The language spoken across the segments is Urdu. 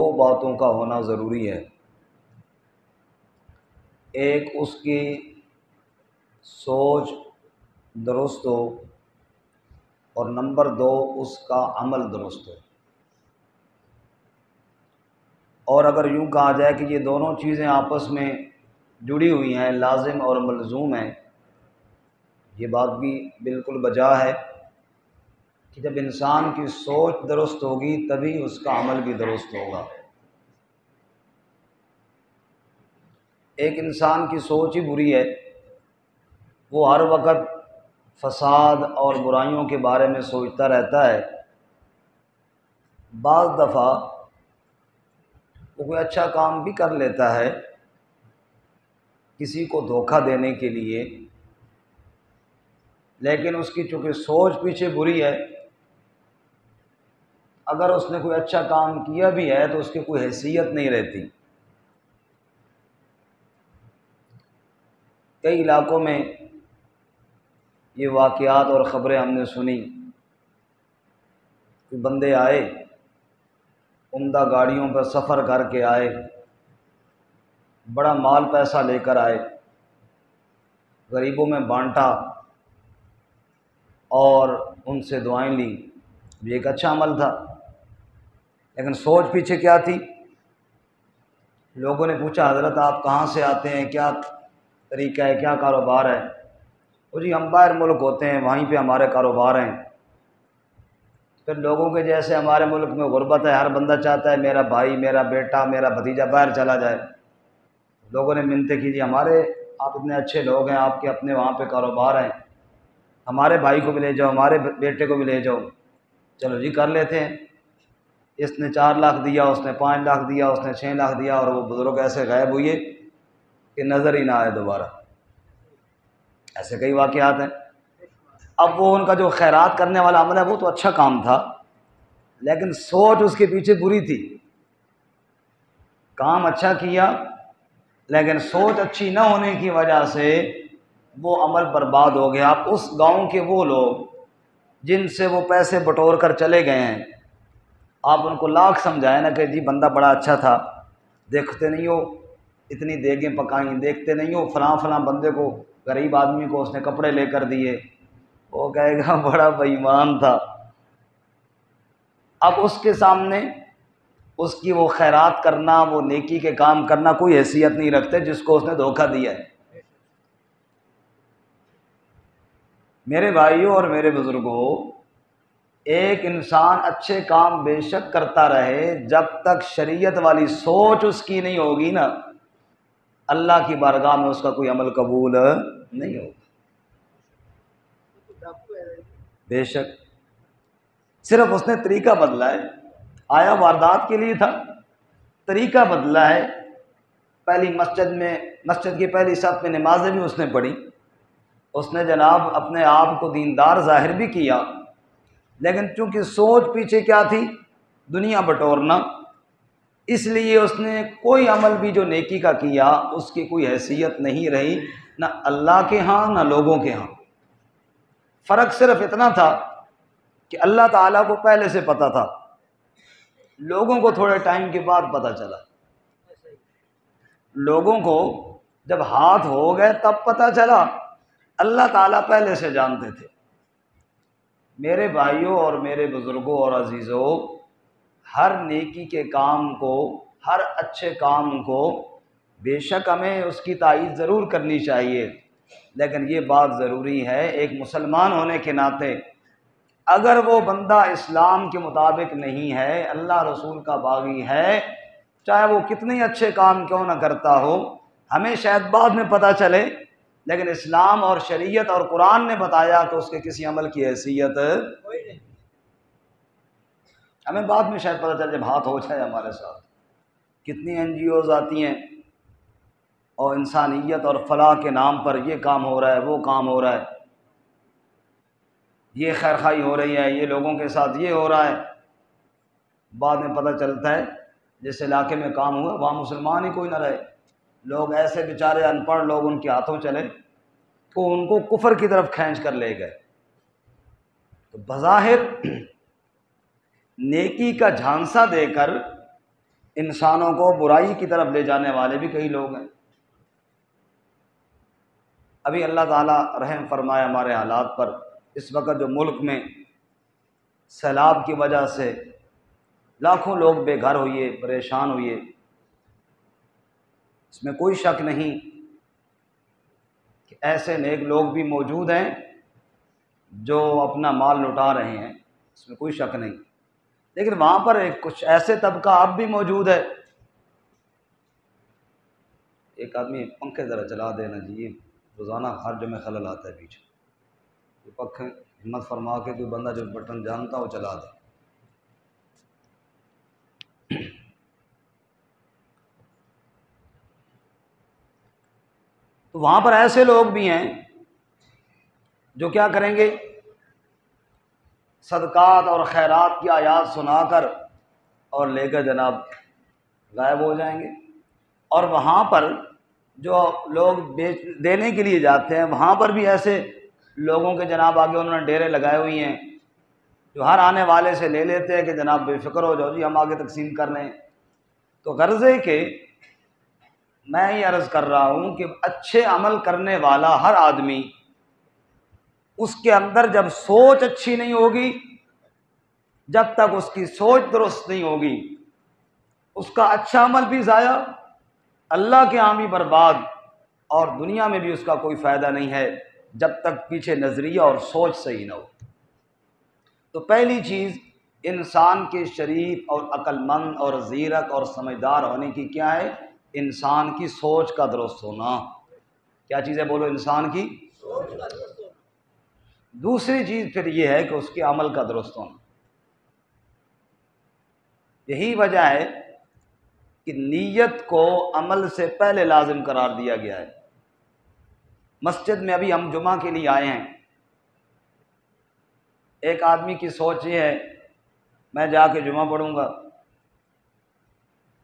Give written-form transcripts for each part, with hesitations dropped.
دو باتوں کا ہونا ضروری ہے۔ ایک اس کی سوچ درست ہو، اور نمبر دو اس کا عمل درست ہو۔ اور اگر یوں کہا جائے کہ یہ دونوں چیزیں آپس میں جڑی ہوئی ہیں، لازم اور ملزوم ہیں، یہ بات بھی بالکل بجا ہے کہ جب انسان کی سوچ درست ہوگی تبھی اس کا عمل بھی درست ہوگا۔ ایک انسان کی سوچ ہی بری ہے، وہ ہر وقت فساد اور برائیوں کے بارے میں سوچتا رہتا ہے۔ بعض دفعہ وہ کوئی اچھا کام بھی کر لیتا ہے کسی کو دھوکہ دینے کے لیے، لیکن اس کی چونکہ سوچ پیچھے بری ہے، اگر اس نے کوئی اچھا کام کیا بھی ہے تو اس کی کوئی حیثیت نہیں رہتی۔ کئی علاقوں میں یہ واقعات اور خبریں ہم نے سنی کہ بندے آئے، عمدہ گاڑیوں پر سفر کر کے آئے، بڑا مال پیسہ لے کر آئے، غریبوں میں بانٹا اور ان سے دعائیں لیں۔ یہ ایک اچھا عمل تھا، لیکن سوچ پیچھے کیا تھی؟ لوگوں نے پوچھا حضرت آپ کہاں سے آتے ہیں، کیا طریقہ ہے، کیا کاروبار ہے؟ وہ جی ہم باہر ملک ہوتے ہیں، وہیں پہ ہمارے کاروبار ہیں۔ پھر لوگوں کے جیسے ہمارے ملک میں غربت ہے، ہر بندہ چاہتا ہے میرا بھائی، میرا بیٹا، میرا بھتیجا باہر چلا جائے۔ لوگوں نے منتیں کی، جی ہمارے آپ اتنے اچھے لوگ ہیں، آپ کے اپنے وہاں پہ کاروبار ہیں، ہمارے بھائی کو بھی لے جاؤ، ہمارے بیٹے کو بھی لے جاؤ۔ چلو جی کر لیتے ہیں۔ اس نے 4 لاکھ دیا، اس نے 5 لاکھ دیا، اس نے 6 لاکھ دیا، اور وہ بزرگ ایسے غائب ہوئے کہ نظر ہی نہ آئے دوبارہ۔ ایسے کئی واقعات ہیں۔ اب وہ ان کا جو خیرات کرنے والا عمل ہے وہ تو اچھا کام تھا، لیکن سوچ اس کے پیچھے بری تھی۔ کام اچھا کیا، لیکن سوچ اچھی نہ ہونے کی وجہ سے وہ عمل برباد ہو گیا۔ اب اس گاؤں کے وہ لوگ جن سے وہ پیسے بٹور کر چلے گئے ہیں، آپ ان کو لاکھ سمجھائیں نا کہ جی بندہ بڑا اچھا تھا، دیکھتے نہیں ہو اتنی دیگیں پکائیں، دیکھتے نہیں ہو فلاں فلاں بندے کو، غریب آدمی کو اس نے کپڑے لے کر دیے، وہ کہے گا بڑا بے ایمان تھا۔ اب اس کے سامنے اس کی وہ خیرات کرنا، وہ نیکی کے کام کرنا کوئی حیثیت نہیں رکھتے جس کو اس نے دھوکہ دیا ہے۔ میرے بھائیوں اور میرے بزرگوں، ایک انسان اچھے کام بے شک کرتا رہے، جب تک شریعت والی سوچ اس کی نہیں ہوگی نا، اللہ کی بارگاہ میں اس کا کوئی عمل قبول نہیں ہوگا۔ بے شک صرف اس نے طریقہ بدلا ہے، آیا واردات کے لیے تھا، طریقہ بدلا ہے۔ پہلی مسجد کی پہلی صف میں نمازیں بھی اس نے پڑھی، اس نے جناب اپنے آپ کو دیندار ظاہر بھی کیا، لیکن چونکہ سوچ پیچھے کیا تھی؟ دنیا بٹورنا، اس لیے اس نے کوئی عمل بھی جو نیکی کا کیا اس کی کوئی حیثیت نہیں رہی، نہ اللہ کے ہاں نہ لوگوں کے ہاں۔ فرق صرف اتنا تھا کہ اللہ تعالیٰ کو پہلے سے پتہ تھا، لوگوں کو تھوڑے ٹائم کے بعد پتہ چلا۔ لوگوں کو جب ہاتھ ہو گئے تب پتہ چلا، اللہ تعالیٰ پہلے سے جانتے تھے۔ میرے بھائیوں اور میرے بزرگوں اور عزیزوں، ہر نیکی کے کام کو، ہر اچھے کام کو بے شک ہمیں اس کی تائید ضرور کرنی چاہیے، لیکن یہ بات ضروری ہے ایک مسلمان ہونے کے ناطے، اگر وہ بندہ اسلام کے مطابق نہیں ہے، اللہ رسول کا باغی ہے، چاہے وہ کتنے اچھے کام کیوں نہ کرتا ہو، ہمیں شاید بعد میں پتہ چلے، لیکن اسلام اور شریعت اور قرآن نے بتایا کہ اس کے کسی عمل کی حیثیت ہمیں بعد میں شاید پتہ چل جب ہاتھ ہو جائے ہمارے ساتھ۔ کتنی NGOs آتی ہیں اور انسانیت اور فلاح کے نام پر یہ کام ہو رہا ہے، وہ کام ہو رہا ہے، یہ خیرخواہی ہو رہی ہے، یہ لوگوں کے ساتھ یہ ہو رہا ہے، بعد میں پتہ چلتا ہے جس علاقے میں کام ہوا وہاں مسلمان ہی کوئی نہ رہے، لوگ ایسے بیچارے ان پڑھ لوگ ان کے ہاتھوں چلے تو ان کو کفر کی طرف کھینچ کر لے گئے۔ تو بظاہر نیکی کا جھانسا دے کر انسانوں کو برائی کی طرف لے جانے والے بھی کئی لوگ ہیں۔ ابھی اللہ تعالیٰ رحم فرمائے ہمارے حالات پر، اس وقت جو ملک میں سیلاب کی وجہ سے لاکھوں لوگ بے گھر ہوئے، پریشان ہوئے، اس میں کوئی شک نہیں کہ ایسے نیک لوگ بھی موجود ہیں جو اپنا مال لٹا رہے ہیں، اس میں کوئی شک نہیں، لیکن وہاں پر کچھ ایسے طبقہ اب بھی موجود ہے۔ ایک آدمی پنکھے ذرا چلا دینا جی، روزانہ ہر جمعہ خلل آتا ہے پیچھے، یہ پنکھے ہمت فرما کے کوئی بندہ جو بٹن جانتا وہ چلا دے۔ تو وہاں پر ایسے لوگ بھی ہیں جو کیا کریں گے، صدقات اور خیرات کی آیات سنا کر اور لے کر جناب غائب ہو جائیں گے، اور وہاں پر جو لوگ دینے کے لیے جاتے ہیں وہاں پر بھی ایسے لوگوں کے جناب آگے انہوں نے ڈیرے لگائے ہوئی ہیں جو ہر آنے والے سے لے لیتے ہیں کہ جناب بے فکر ہو جاؤ جی، ہم آگے تقسیم کر لیں۔ تو غرض ہے کہ میں یہ عرض کر رہا ہوں کہ اچھے عمل کرنے والا ہر آدمی، اس کے اندر جب سوچ اچھی نہیں ہوگی، جب تک اس کی سوچ درست نہیں ہوگی، اس کا اچھا عمل بھی ضائع، اللہ کے ہاں بھی برباد، اور دنیا میں بھی اس کا کوئی فائدہ نہیں ہے جب تک پیچھے نظریہ اور سوچ صحیح نہ ہو۔ تو پہلی چیز انسان کے شریف اور عقل مند اور زیرک اور سمجھدار ہونے کی کیا ہے؟ انسان کی سوچ کا درست ہونا۔ کیا چیز ہے بولو؟ انسان کی سوچ کا درست ہونا۔ دوسری چیز پھر یہ ہے کہ اس کے عمل کا درست ہونا۔ یہی وجہ ہے کہ نیت کو عمل سے پہلے لازم قرار دیا گیا ہے۔ مسجد میں ابھی ہم جمعہ کے لیے آئے ہیں، ایک آدمی کی سوچ یہ ہے میں جا کے جمعہ پڑھوں گا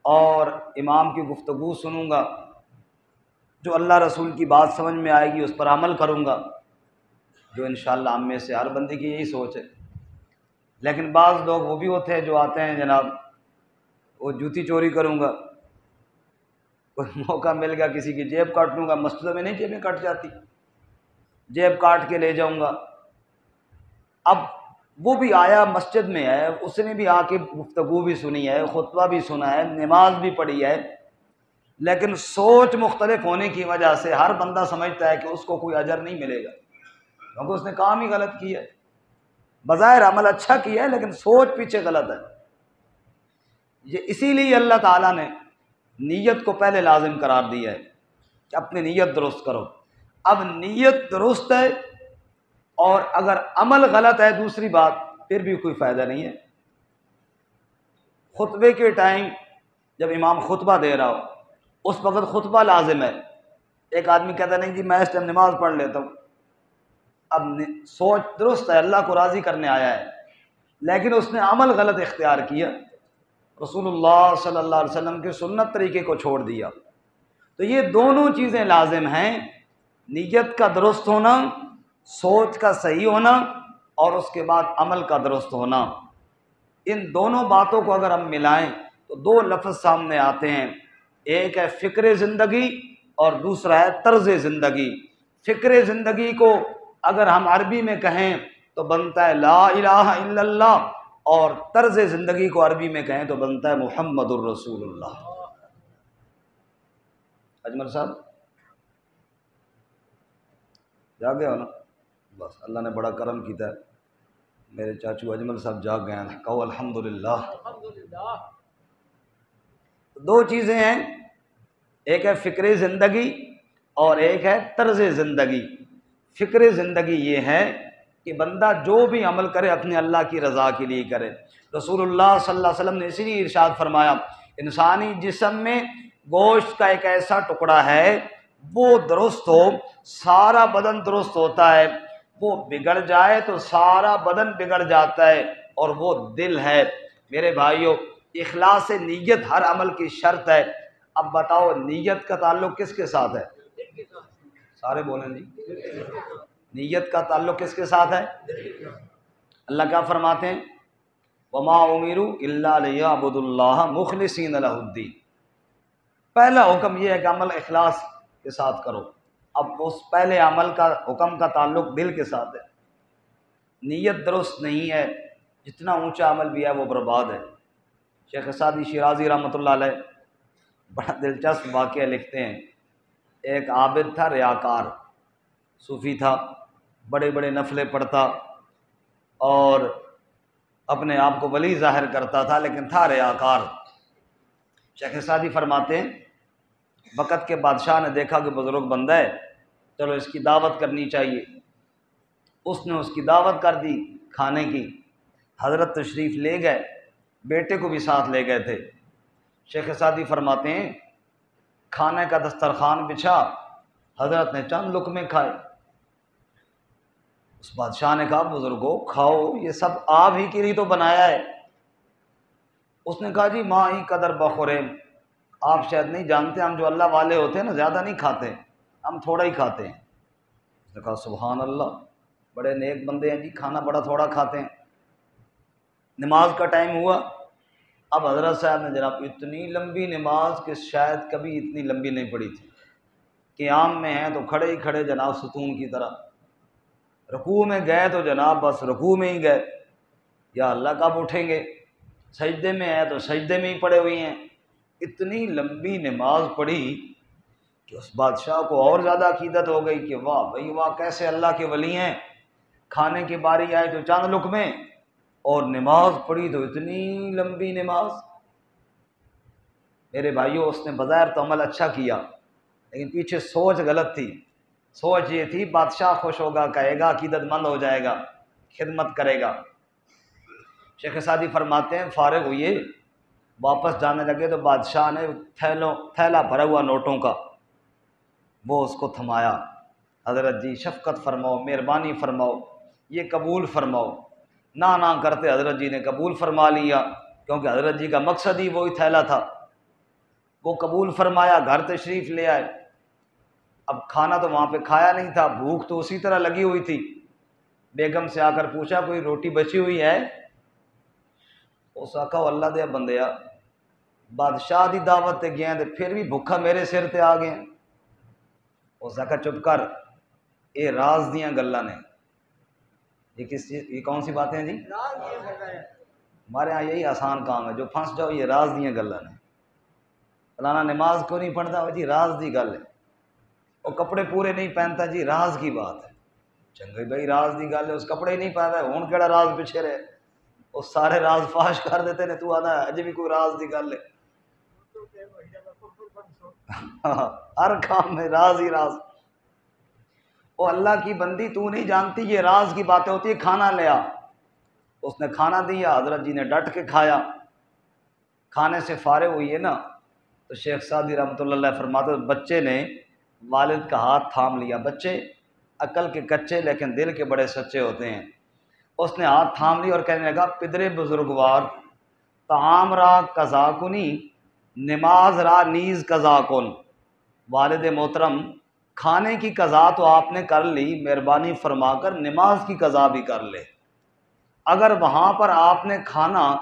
اور امام کی گفتگو سنوں گا، جو اللہ رسول کی بات سمجھ میں آئے گی اس پر عمل کروں گا، جو انشاءاللہ ہم میں سے ہر بندے کی یہی سوچ ہے۔ لیکن بعض لوگ وہ بھی ہوتے ہیں جو آتے ہیں جناب وہ جوتی چوری کروں گا، کوئی موقع مل گیا کسی کی جیب کاٹ لوں گا، مسجدوں میں نہیں جیبیں کٹ جاتی، جیب کاٹ کے لے جاؤں گا۔ اب وہ بھی آیا مسجد میں ہے، اس نے بھی آ کے گفتگو بھی سنی ہے، خطبہ بھی سنا ہے، نماز بھی پڑھی ہے، لیکن سوچ مختلف ہونے کی وجہ سے ہر بندہ سمجھتا ہے کہ اس کو کوئی اجر نہیں ملے گا، کیونکہ اس نے کام ہی غلط کیا ہے۔ بظاہر عمل اچھا کیا ہے لیکن سوچ پیچھے غلط ہے۔ یہ اسی لیے اللہ تعالیٰ نے نیت کو پہلے لازم قرار دیا ہے کہ اپنی نیت درست کرو۔ اب نیت درست ہے اور اگر عمل غلط ہے دوسری بات، پھر بھی کوئی فائدہ نہیں ہے۔ خطبے کے ٹائم جب امام خطبہ دے رہا ہو اس وقت خطبہ لازم ہے، ایک آدمی کہتا ہے نہیں جی میں اس ٹائم نماز پڑھ لیتا ہوں، اب سوچ درست ہے، اللہ کو راضی کرنے آیا ہے، لیکن اس نے عمل غلط اختیار کیا، رسول اللہ صلی اللہ علیہ وسلم کے سنت طریقے کو چھوڑ دیا۔ تو یہ دونوں چیزیں لازم ہیں، نیت کا درست ہونا، سوچ کا صحیح ہونا، اور اس کے بعد عمل کا درست ہونا۔ ان دونوں باتوں کو اگر ہم ملائیں تو دو لفظ سامنے آتے ہیں، ایک ہے فکر زندگی اور دوسرا ہے طرز زندگی۔ فکر زندگی کو اگر ہم عربی میں کہیں تو بنتا ہے لا الہ الا اللہ، اور طرز زندگی کو عربی میں کہیں تو بنتا ہے محمد الرسول اللہ۔ اجمل صاحب جاگ گئے ہو نا؟ بس اللہ نے بڑا کرم کیتا ہے، میرے چاچو اجمل صاحب جاگ گئے ہیں، کہو الحمدللہ۔ دو چیزیں ہیں، ایک ہے فکر زندگی اور ایک ہے طرز زندگی۔ فکر زندگی یہ ہے کہ بندہ جو بھی عمل کرے اپنے اللہ کی رضا کے لیے کرے۔ رسول اللہ صلی اللہ علیہ وسلم نے اسی لیے ارشاد فرمایا، انسانی جسم میں گوشت کا ایک ایسا ٹکڑا ہے وہ درست ہو سارا بدن درست ہوتا ہے، وہ بگڑ جائے تو سارا بدن بگڑ جاتا ہے، اور وہ دل ہے۔ میرے بھائیو اخلاص نیت ہر عمل کی شرط ہے۔ اب بتاؤ نیت کا تعلق کس کے ساتھ ہے؟ سارے بولیں جی، نیت کا تعلق کس کے ساتھ ہے؟ اللہ کیا فرماتے ہیں؟ وما امروا الا لیعبدوا اللہ مخلصین لہ الدین۔ پہلا حکم یہ ہے کہ عمل اخلاص کے ساتھ کرو۔ اب اس پہلے عمل کا حکم کا تعلق دل کے ساتھ ہے، نیت درست نہیں ہے، جتنا اونچا عمل بھی ہے وہ برباد ہے۔ شیخ سعدی شیرازی رحمۃ اللہ علیہ بڑا دلچسپ واقعہ لکھتے ہیں۔ ایک عابد تھا، ریاکار صوفی تھا، بڑے بڑے نفلیں پڑھتا اور اپنے آپ کو ولی ظاہر کرتا تھا، لیکن تھا ریاکار۔ شیخ سعدی فرماتے ہیں وقت کے بادشاہ نے دیکھا کہ بزرگ بندہ ہے، چلو اس کی دعوت کرنی چاہیے۔ اس نے اس کی دعوت کر دی کھانے کی۔ حضرت تشریف لے گئے، بیٹے کو بھی ساتھ لے گئے تھے۔ شیخ سعدی فرماتے ہیں کھانے کا دسترخوان بچھا، حضرت نے چند لقمے کھائے۔ اس بادشاہ نے کہا بزرگو کھاؤ، یہ سب آپ ہی کے لیے تو بنایا ہے۔ اس نے کہا جی ماں ہی قدر بخوریم، آپ شاید نہیں جانتے، ہم جو اللہ والے ہوتے ہیں نا زیادہ نہیں کھاتے، ہم تھوڑا ہی کھاتے ہیں۔ اس نے کہا سبحان اللہ، بڑے نیک بندے ہیں جی، کھانا بڑا تھوڑا کھاتے ہیں۔ نماز کا ٹائم ہوا، اب حضرت صاحب نے جناب اتنی لمبی نماز کہ شاید کبھی اتنی لمبی نہیں پڑھی تھی، قیام میں ہیں تو کھڑے ہی کھڑے جناب ستون کی طرح، رکوع میں گئے تو جناب بس رکوع میں ہی گئے، یا اللہ کب اٹھیں گے، سجدے میں ہیں تو سجدے میں ہی پڑے ہوئے ہیں۔ اتنی لمبی نماز پڑھی کہ اس بادشاہ کو اور زیادہ عقیدت ہو گئی کہ واہ بھائی واہ، کیسے اللہ کے ولی ہیں، کھانے کی باری آئے تو چند لقمے اور نماز پڑھی تو اتنی لمبی نماز۔ میرے بھائیوں اس نے بظاہر تو عمل اچھا کیا، لیکن پیچھے سوچ غلط تھی۔ سوچ یہ تھی بادشاہ خوش ہوگا، کہے گا عقیدت مند ہو جائے گا، خدمت کرے گا۔ شیخ سعدی فرماتے ہیں فارغ ہوئے، واپس جانے لگے تو بادشاہ نے تھیلا بھرا ہوا نوٹوں کا وہ اس کو تھمایا، حضرت جی شفقت فرماؤ، مہربانی فرماؤ، یہ قبول فرماؤ۔ نہ کرتے حضرت جی نے قبول فرما لیا، کیونکہ حضرت جی کا مقصد ہی وہی تھیلا تھا۔ وہ قبول فرمایا، گھر تشریف لے آئے۔ اب کھانا تو وہاں پہ کھایا نہیں تھا، بھوک تو اسی طرح لگی ہوئی تھی۔ بیگم سے آ کر پوچھا کوئی روٹی بچی ہوئی ہے؟ اس آقا اللہ دیا بندیا، بادشاہ دی دعوت تے گئے تے پھر بھی بھوکا میرے سر تے آ گئے۔ اس آقا چپ کر، یہ راز دیاں گلاں نے۔ یہ کون سی باتیں ہیں جی؟ ہمارے ہاں یہی آسان کام ہے، جو پھنس جاؤ یہ راز دیاں گلاں نے۔ فلانا نماز کیوں نہیں پڑھتا؟ جی راز دی گل ہے۔ وہ کپڑے پورے نہیں پہنتا، جی راز کی بات ہے۔ چنگے بھائی راز دی گل ہے، اس کپڑے ہی نہیں پہنتا، ہن کیڑا راز پیچھے رہے؟ وہ سارے راز فاش کر دیتے نے، تو آنا اجے بھی کوئی راز دی گل ہے۔ ہر کام میں راز ہی راز۔ وہ اللہ کی بندی تو نہیں جانتی یہ راز کی باتیں ہوتی ہے، کھانا لیا۔ اس نے کھانا دیا، حضرت جی نے ڈٹ کے کھایا۔ کھانے سے فارغ ہوئی ہے نا تو شیخ سعدی رحمۃ اللہ علیہ فرماتے ہیں بچے نے والد کا ہاتھ تھام لیا۔ بچے عقل کے کچے لیکن دل کے بڑے سچے ہوتے ہیں۔ اس نے ہاتھ تھام لی اور کہنے لگا پدرے بزرگوار، طعام را قضا کنی، نماز را نیز قضا کن۔ والد محترم، کھانے کی قضا تو آپ نے کر لی، مہربانی فرما کر نماز کی قضا بھی کر لے۔ اگر وہاں پر آپ نے کھانا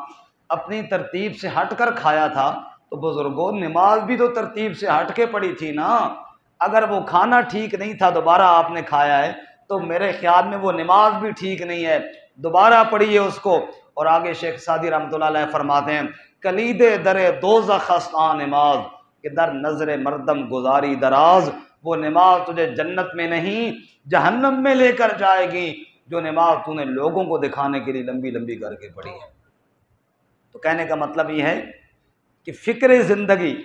اپنی ترتیب سے ہٹ کر کھایا تھا تو بزرگوں نماز بھی تو ترتیب سے ہٹ کے پڑی تھی نا۔ اگر وہ کھانا ٹھیک نہیں تھا دوبارہ آپ نے کھایا ہے تو میرے خیال میں وہ نماز بھی ٹھیک نہیں ہے، دوبارہ پڑھیے اس کو۔ اور آگے شیخ سعدی رحمۃ اللہ علیہ فرماتے ہیں کلید در دوزخ است آن نماز کہ در نظر مردم گزاری دراز۔ وہ نماز تجھے جنت میں نہیں جہنم میں لے کر جائے گی جو نماز تو نے لوگوں کو دکھانے کے لیے لمبی لمبی کر کے پڑھی ہے۔ تو کہنے کا مطلب یہ ہے کہ فکر زندگی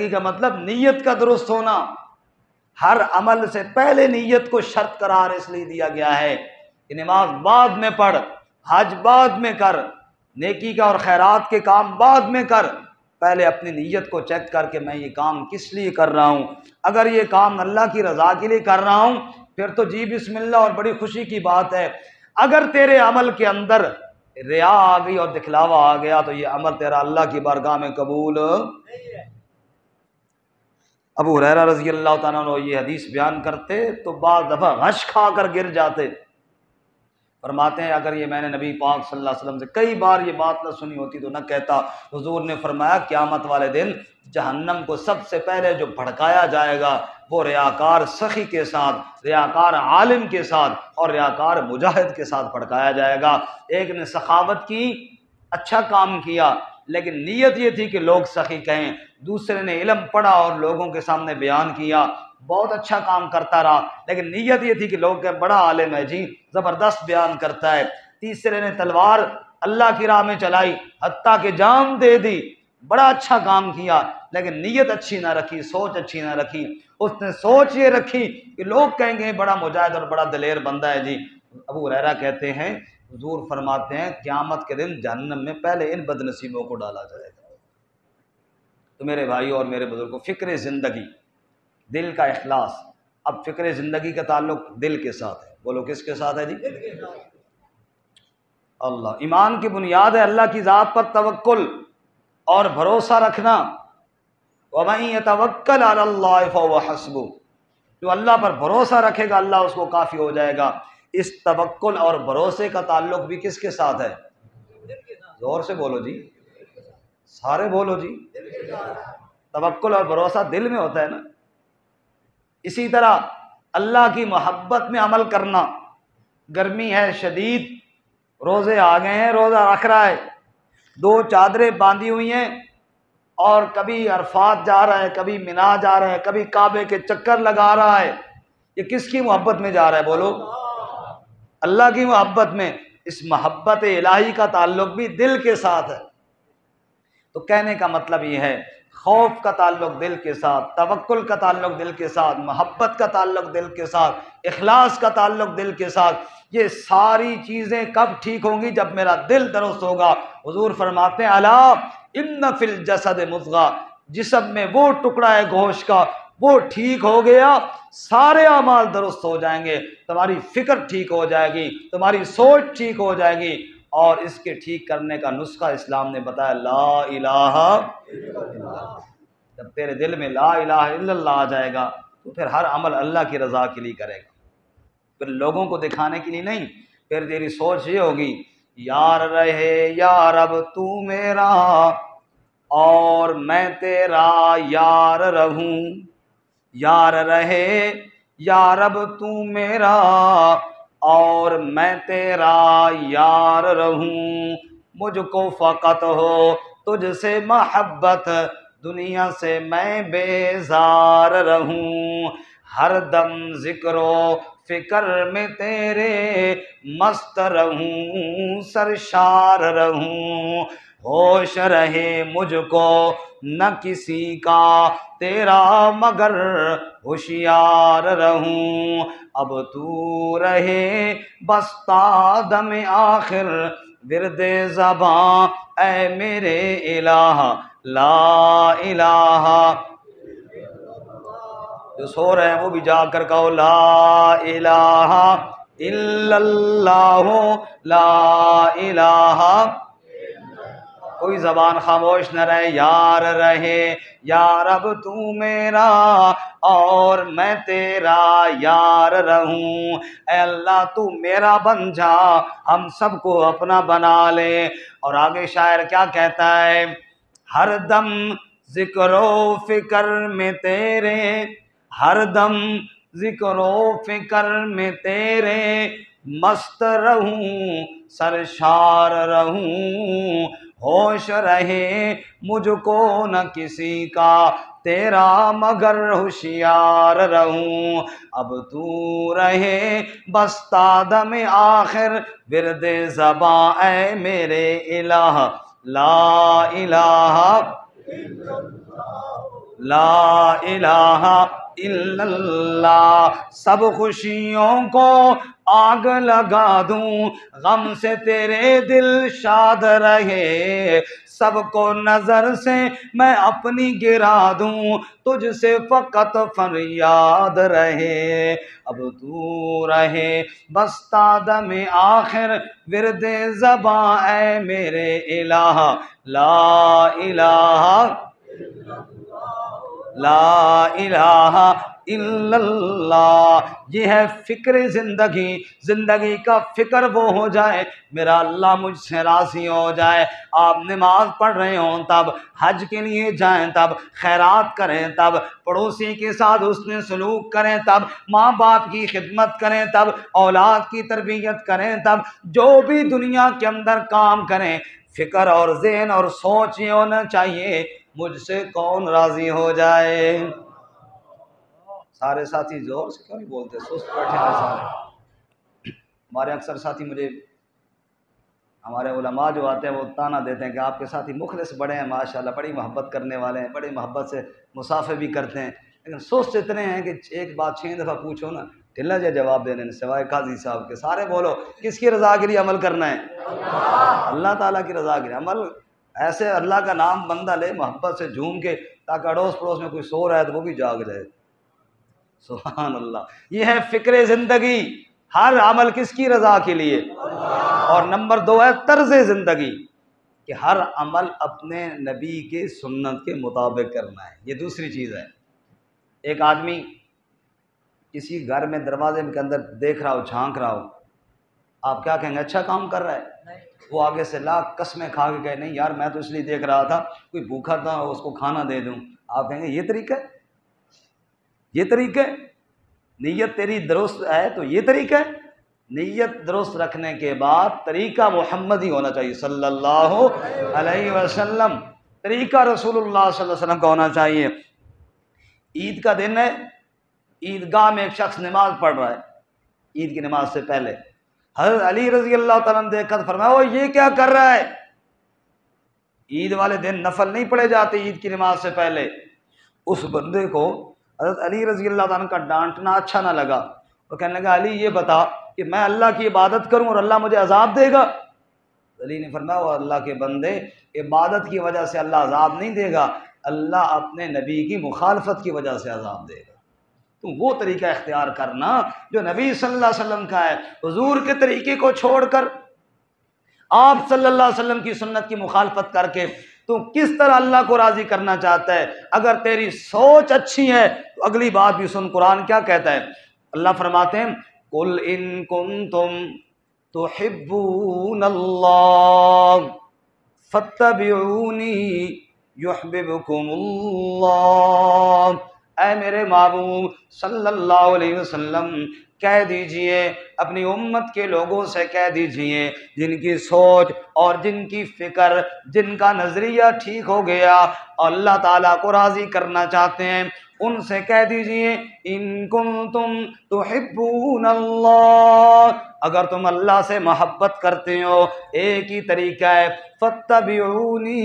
کا مطلب نیت کا درست ہونا۔ ہر عمل سے پہلے نیت کو شرط قرار اس لیے دیا گیا ہے کہ نماز بعد میں پڑھ، حج بعد میں کر، نیکی کا اور خیرات کے کام بعد میں کر، پہلے اپنی نیت کو چیک کر کے میں یہ کام کس لیے کر رہا ہوں۔ اگر یہ کام اللہ کی رضا کے لیے کر رہا ہوں پھر تو جی بسم اللہ اور بڑی خوشی کی بات ہے۔ اگر تیرے عمل کے اندر ریا آ گئی اور دکھلاوا آ گیا تو یہ عمل تیرا اللہ کی بارگاہ میں قبول نہیں ہے۔ ابو ہریرہ رضی اللہ تعالیٰ عنہ یہ حدیث بیان کرتے تو بعض دفعہ غش کھا کر گر جاتے۔ فرماتے ہیں اگر یہ میں نے نبی پاک صلی اللہ علیہ وسلم سے کئی بار یہ بات نہ سنی ہوتی تو نہ کہتا۔ حضور نے فرمایا قیامت والے دن جہنم کو سب سے پہلے جو بھڑکایا جائے گا وہ ریاکار سخی کے ساتھ، ریاکار عالم کے ساتھ اور ریاکار مجاہد کے ساتھ بھڑکایا جائے گا۔ ایک نے سخاوت کی، اچھا کام کیا، لیکن نیت یہ تھی کہ لوگ سخی کہیں۔ دوسرے نے علم پڑھا اور لوگوں کے سامنے بیان کیا، بہت اچھا کام کرتا رہا، لیکن نیت یہ تھی کہ لوگ کہ بڑا عالم ہے جی، زبردست بیان کرتا ہے۔ تیسرے نے تلوار اللہ کی راہ میں چلائی، حتیٰ کہ جان دے دی، بڑا اچھا کام کیا، لیکن نیت اچھی نہ رکھی، سوچ اچھی نہ رکھی۔ اس نے سوچ یہ رکھی کہ لوگ کہیں گے بڑا مجاہد اور بڑا دلیر بندہ ہے جی۔ ابو ہریرہ کہتے ہیں حضور فرماتے ہیں قیامت کے دن جہنم میں پہلے ان بد نصیبوں کو ڈالا جائے گا۔ تو میرے بھائیوں اور میرے بزرگوں، فکر زندگی، دل کا اخلاص۔ اب فکر زندگی کا تعلق دل کے ساتھ ہے، بولو کس کے ساتھ ہے جی؟ اللہ۔ ایمان کی بنیاد ہے اللہ کی ذات پر توکل اور بھروسہ رکھنا۔ وَمَن يَتَوَكَّلْ عَلَى اللَّهِ فَهُوَ حَسْبُهُ، جو اللہ پر بھروسہ رکھے گا اللہ اس کو کافی ہو جائے گا۔ اس توکل اور بھروسے کا تعلق بھی کس کے ساتھ ہے؟ زور سے بولو جی، سارے بولو جی۔ توکل اور بھروسہ دل میں ہوتا ہے نا۔ اسی طرح اللہ کی محبت میں عمل کرنا۔ گرمی ہے شدید، روزے آ گئے ہیں، روزہ رکھ رہا ہے، دو چادریں باندھی ہوئی ہیں اور کبھی عرفات جا رہا ہے، کبھی مینا جا رہا ہے، کبھی کعبے کے چکر لگا رہا ہے، یہ کس کی محبت میں جا رہا ہے؟ بولو اللہ کی محبت میں۔ اس محبت الہی کا تعلق بھی دل کے ساتھ ہے۔ تو کہنے کا مطلب یہ ہے خوف کا تعلق دل کے ساتھ، توکل کا تعلق دل کے ساتھ، محبت کا تعلق دل کے ساتھ، اخلاص کا تعلق دل کے ساتھ۔ یہ ساری چیزیں کب ٹھیک ہوں گی؟ جب میرا دل درست ہوگا۔ حضور فرماتے ہیں الا ان فی الجسد مضغہ، جسم میں وہ ٹکڑا ہے گوشت کا، وہ ٹھیک ہو گیا سارے اعمال درست ہو جائیں گے، تمہاری فکر ٹھیک ہو جائے گی، تمہاری سوچ ٹھیک ہو جائے گی۔ اور اس کے ٹھیک کرنے کا نسخہ اسلام نے بتایا لا الہ الا اللہ۔ جب تیرے دل میں لا الہ الا اللہ آ جائے گا تو پھر ہر عمل اللہ کی رضا کے لیے کرے گا، پھر لوگوں کو دکھانے کے لیے نہیں۔ پھر تیری سوچ یہ ہوگی یار رہے یا رب تو میرا اور میں تیرا یار رہوں، یار رہے یا رب تو میرا اور میں تیرا یار رہوں، مجھ کو فقط ہو تجھ سے محبت، دنیا سے میں بیزار رہوں، ہر دم ذکر و فکر میں تیرے مست رہوں، سرشار رہوں، ہوش رہے مجھ کو نہ کسی کا تیرا مگر ہوشیار رہوں، اب تو رہے بس تا دم آخر ورد زباں اے میرے الہ لا الہ۔ جو سو رہے ہیں وہ بھی جا کر کہو لا الہ الا اللہ، لا الہ۔ کوئی زبان خاموش نہ رہے، یار رہے یا رب تو میرا اور میں تیرا یار رہوں، اے اللہ تو میرا بن جا، ہم سب کو اپنا بنا لے۔ اور آگے شاعر کیا کہتا ہے؟ ہر دم ذکر و فکر میں تیرے، ہر دم ذکر و فکر میں تیرے مست رہوں، سرشار رہوں، ہوش رہے مجھ کو نہ کسی کا تیرا مگر ہوشیار رہوں، اب تو رہے بس تا دم آخر ورد زباں اے میرے الہ لا الہ لا الہ الا اللہ۔ سب خوشیوں کو آگ لگا دوں، غم سے تیرے دل شاد رہے، سب کو نظر سے میں اپنی گرا دوں، تجھ سے فقط فریاد رہے، اب تو رہے بس تا دم آخر ورد زباں اے میرے الہ لا الہ لا الہ الا اللہ۔ یہ ہے فکر زندگی، زندگی کا فکر وہ ہو جائے میرا اللہ مجھ سے راضی ہو جائے۔ آپ نماز پڑھ رہے ہوں تب، حج کے لیے جائیں تب، خیرات کریں تب، پڑوسی کے ساتھ حسن سلوک کریں تب، ماں باپ کی خدمت کریں تب، اولاد کی تربیت کریں تب، جو بھی دنیا کے اندر کام کریں، فکر اور ذہن اور سوچ یہ ہونا چاہیے مجھ سے کون راضی ہو جائے۔ سارے ساتھی زور سے کیوں نہیں بولتے، سست بیٹھے ہیں سارے۔ ہمارے اکثر ساتھی مجھے، ہمارے علماء جو آتے ہیں وہ تانا دیتے ہیں کہ آپ کے ساتھی مخلص بڑے ہیں ماشاءاللہ، بڑی محبت کرنے والے ہیں، بڑی محبت سے مصافحہ بھی کرتے ہیں، لیکن سست اتنے ہیں کہ ایک بات 6 دفعہ پوچھو نا ڈھلا جائے جواب دینے، سوائے قاضی صاحب کے۔ سارے بولو کس کی رضا کے لیے عمل کرنا ہے؟ اللہ تعالیٰ کی رضا کے لیے عمل۔ ایسے اللہ کا نام بندہ لے محبت سے جھوم کے، تاکہ اڑوس پڑوس میں کوئی سو رہا ہے تو وہ بھی جاگ جائے۔ سبحان اللہ۔ یہ ہے فکر زندگی، ہر عمل کس کی رضا کے لیے؟ اور نمبر 2 ہے طرز زندگی، کہ ہر عمل اپنے نبی کے سنت کے مطابق کرنا ہے، یہ دوسری چیز ہے۔ ایک آدمی کسی گھر میں دروازے کے اندر دیکھ رہا ہو، جھانک رہا ہو، آپ کیا کہیں گے؟ اچھا کام کر رہا ہے۔ وہ آگے سے لاکھ قسمیں کھا کے کہے نہیں یار میں تو اس لیے دیکھ رہا تھا کوئی بھوکا تھا اس کو کھانا دے دوں، آپ کہیں گے یہ طریقہ ہے؟ یہ طریقہ ہے؟ نیت تیری درست ہے تو یہ طریقہ ہے؟ نیت درست رکھنے کے بعد طریقہ محمدی ہونا چاہیے صلی اللہ علیہ وسلم، طریقہ رسول اللہ صلی اللہ علیہ وسلم کا ہونا چاہیے۔ عید کا دن ہے، عیدگاہ میں ایک شخص نماز پڑھ رہا ہے، عید کی نماز سے پہلے حضرت علی رضی اللہ تعالیٰ عنہ دیکھ کر فرمایا وہ یہ کیا کر رہا ہے؟ عید والے دن نفل نہیں پڑھے جاتے عید کی نماز سے پہلے۔ اس بندے کو حضرت علی رضی اللہ تعالیٰ عنہ کا ڈانٹنا اچھا نہ لگا، وہ کہنے لگا علی یہ بتا کہ میں اللہ کی عبادت کروں اور اللہ مجھے عذاب دے گا؟ علی نے فرمایا وہ اللہ کے بندے، عبادت کی وجہ سے اللہ عذاب نہیں دے گا، اللہ اپنے نبی کی مخالفت کی وجہ سے عذاب دے گا۔ تو وہ طریقہ اختیار کرنا جو نبی صلی اللہ علیہ وسلم کا ہے، حضور کے طریقے کو چھوڑ کر آپ صلی اللہ علیہ وسلم کی سنت کی مخالفت کر کے تو کس طرح اللہ کو راضی کرنا چاہتا ہے؟ اگر تیری سوچ اچھی ہے تو اگلی بات بھی سن، قرآن کیا کہتا ہے؟ اللہ فرماتے ہیں قُلْ إِن كُنتُمْ تُحِبُّونَ اللَّهَ فَاتَّبِعُونِي يُحْبِبْكُمُ اللَّهُ۔ اے میرے محبوب صلی اللہ علیہ وسلم کہہ دیجئے اپنی امت کے لوگوں سے کہہ دیجئے جن کی سوچ اور جن کی فکر جن کا نظریہ ٹھیک ہو گیا اور اللہ تعالیٰ کو راضی کرنا چاہتے ہیں، ان سے کہہ دیجئے ان کنتم تحبون اللہ، اگر تم اللہ سے محبت کرتے ہو ایک ہی طریقہ ہے فاتبعونی،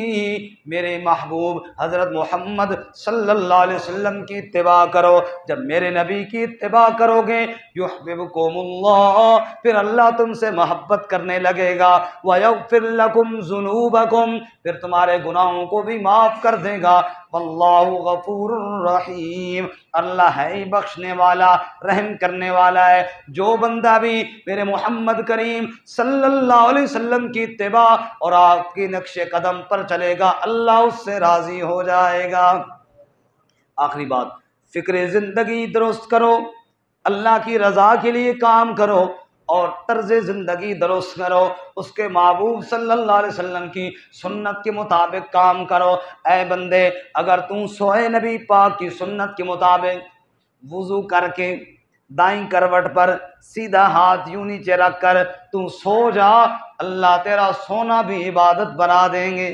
میرے محبوب حضرت محمد صلی اللہ علیہ وسلم کی اتباع کرو۔ جب میرے نبی کی اتباع کرو گے یحببکم اللہ، پھر اللہ تم سے محبت کرنے لگے گا، ویغفر لکم ذنوبکم، پھر تمہارے گناہوں کو بھی معاف کر دے گا، واللہ غفور رحیم، اللہ ہے ہی بخشنے والا رحم کرنے والا ہے۔ جو بندہ بھی میرے محمد کریم صلی اللہ علیہ وسلم کی اتباع اور آپ کی نقش قدم پر چلے گا اللہ اس سے راضی ہو جائے گا۔ آخری بات، فکر زندگی درست کرو، اللہ کی رضا کے لیے کام کرو اور طرز زندگی درست کرو، اس کے محبوب صلی اللہ علیہ وسلم کی سنت کے مطابق کام کرو۔ اے بندے اگر تم سوئے نبی پاک کی سنت کے مطابق وضو کر کے دائیں کروٹ پر سیدھا ہاتھ یوں نیچے رکھ کر تو سو جا، اللہ تیرا سونا بھی عبادت بنا دیں گے۔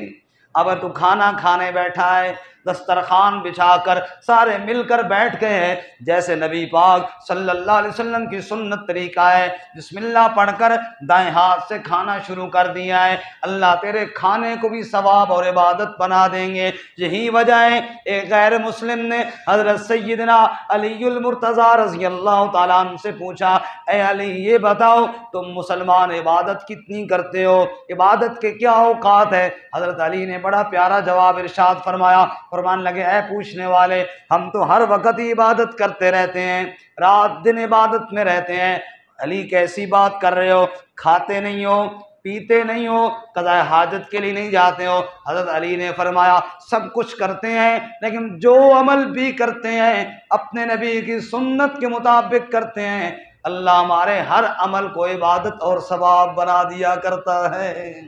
اب تو کھانا کھانے بیٹھا ہے، دسترخوان بچھا کر سارے مل کر بیٹھ گئے ہیں، جیسے نبی پاک صلی اللہ علیہ وسلم کی سنت طریقہ ہے، بسم اللہ پڑھ کر دائیں ہاتھ سے کھانا شروع کر دیا ہے، اللہ تیرے کھانے کو بھی ثواب اور عبادت بنا دیں گے۔ یہی وجہ ہے ایک غیر مسلم نے حضرت سیدنا علی المرتضیٰ رضی اللہ تعالیٰ عنہ سے پوچھا اے علی یہ بتاؤ تم مسلمان عبادت کتنی کرتے ہو، عبادت کے کیا اوقات ہے؟ حضرت علی نے بڑا پیارا جواب ارشاد فرمایا، فرمان لگے اے پوچھنے والے ہم تو ہر وقت ہی عبادت کرتے رہتے ہیں، رات دن عبادت میں رہتے ہیں۔ علی کیسی بات کر رہے ہو، کھاتے نہیں ہو پیتے نہیں ہو, قضاء حاجت کے لیے نہیں جاتے ہو. حضرت علی نے فرمایا سب کچھ کرتے ہیں لیکن جو عمل بھی کرتے ہیں اپنے نبی کی سنت کے مطابق کرتے ہیں, اللہ ہمارے ہر عمل کو عبادت اور ثواب بنا دیا کرتا ہے.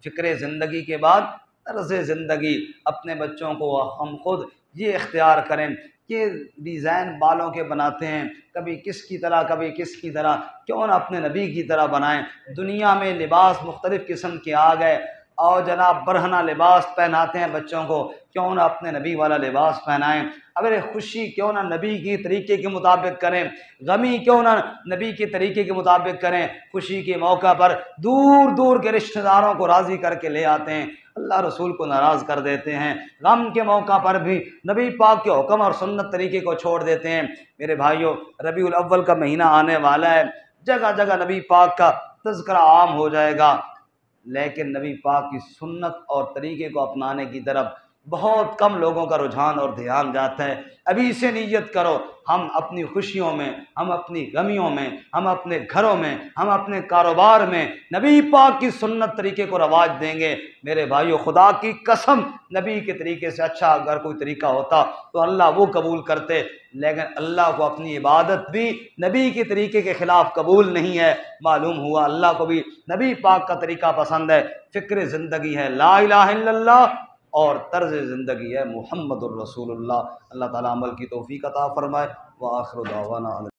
فکر زندگی کے بعد طرز زندگی. اپنے بچوں کو ہم خود یہ اختیار کریں کہ ڈیزائن بالوں کے بناتے ہیں, کبھی کس کی طرح کبھی کس کی طرح, کیوں نہ اپنے نبی کی طرح بنائیں. دنیا میں لباس مختلف قسم کے آ گئے اور جناب برہنہ لباس پہناتے ہیں بچوں کو, کیوں نہ اپنے نبی والا لباس پہنائیں. اگر خوشی کیوں نہ نبی کی طریقے کے مطابق کریں, غمی کیوں نہ نبی کے طریقے کے مطابق کریں. خوشی کے موقع پر دور دور کے رشتہ داروں کو راضی کر کے لے آتے ہیں, اللہ رسول کو ناراض کر دیتے ہیں. غم کے موقع پر بھی نبی پاک کے حکم اور سنت طریقے کو چھوڑ دیتے ہیں. میرے بھائیوں, ربیع الاول کا مہینہ آنے والا ہے, جگہ جگہ نبی پاک کا تذکرہ عام ہو جائے گا, لیکن نبی پاک کی سنت اور طریقے کو اپنانے کی طرف بہت کم لوگوں کا رجحان اور دھیان جاتا ہے. ابھی سے نیت کرو, ہم اپنی خوشیوں میں, ہم اپنی غمیوں میں, ہم اپنے گھروں میں, ہم اپنے کاروبار میں نبی پاک کی سنت طریقے کو رواج دیں گے. میرے بھائیو, خدا کی قسم نبی کے طریقے سے اچھا اگر کوئی طریقہ ہوتا تو اللہ وہ قبول کرتے, لیکن اللہ کو اپنی عبادت بھی نبی کے طریقے کے خلاف قبول نہیں ہے. معلوم ہوا اللہ کو بھی نبی پاک کا طریقہ پسند ہے. فکر زندگی ہے لا الہ الا اللہ اور طرز زندگی ہے محمد الرسول اللہ. اللہ تعالیٰ عمل کی توفیق عطا فرمائے. وآخر دعوانا